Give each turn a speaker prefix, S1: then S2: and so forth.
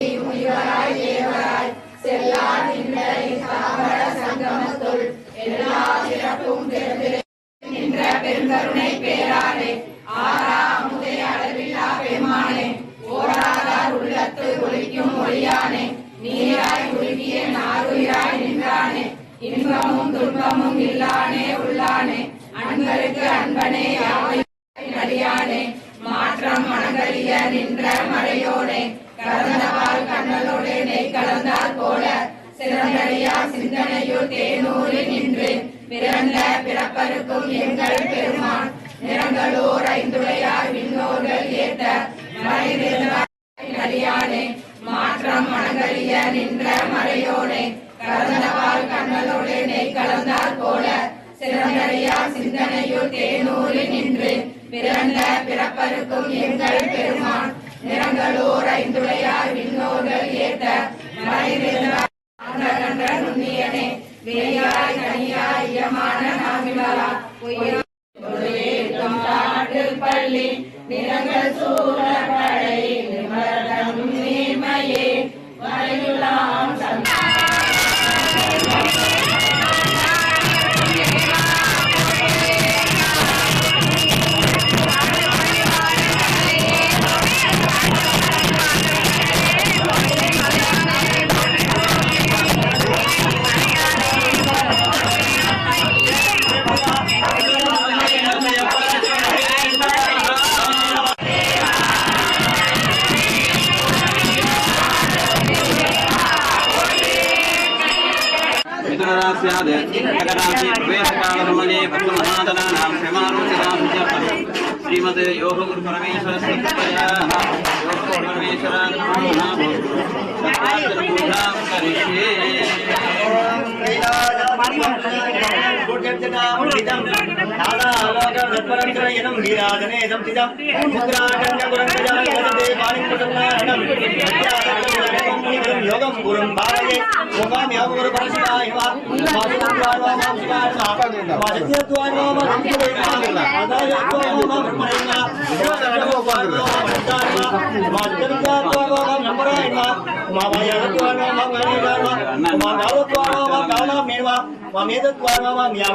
S1: முனிவராய் தேவராய் செல்லா நின்ற தாமர சங்கமத்துள் எல்லா சிறப்பும் நின்ற பெருங்கருணை பேரானே ஆரா அமுதே அளவில்லா பெருமானே ஓராதார் உள்ளத்து ஒலிக்கும் ஒளியானே நீராய் உருகிய நாருயிராய் நின்றானே இன்பமும் துன்பமும் இல்லானே உள்ளானே அன்பருக்கு அன்பனே யாவை நடியானே மாற்றம் மனங்களிய நின்ற மறையோனே கலந்தவாள் கண்ணலோடு நெய் கலந்தால் போல சிறந்தடியா சிந்தனையுள் தேனூரி நின்று பிறந்த பிறப்பருக்கும் எங்கள் பெருமான் நிறங்களோர் ஐந்துடையார் விண்ணோர்கள் ஏத்த நடியானே மாற்றம் மனங்களிய நின்ற மறையோனே கலந்தவாள் கண்ணலோடு நெய் கலந்தால் போல சிறந்தடியா சிந்தனையுள் தேனூரி நின்று பிறந்த பிறப்பருக்கும் எங்கள் பெருமான் நிறங்களோர் ஐந்துடையார் விண்ணோர்கள் ஏத்த நுண்ணியனே வேயாய் கனியாய் இயமான நாமிலா பள்ளி நிறங்கள் சூழ படை நிமரணம் நீர்மையே வரையுலாம் श्रीमते योग गुरु परमेश्वर योगम गुरु बालये ओम योग गुरु परमेश्वराय नमः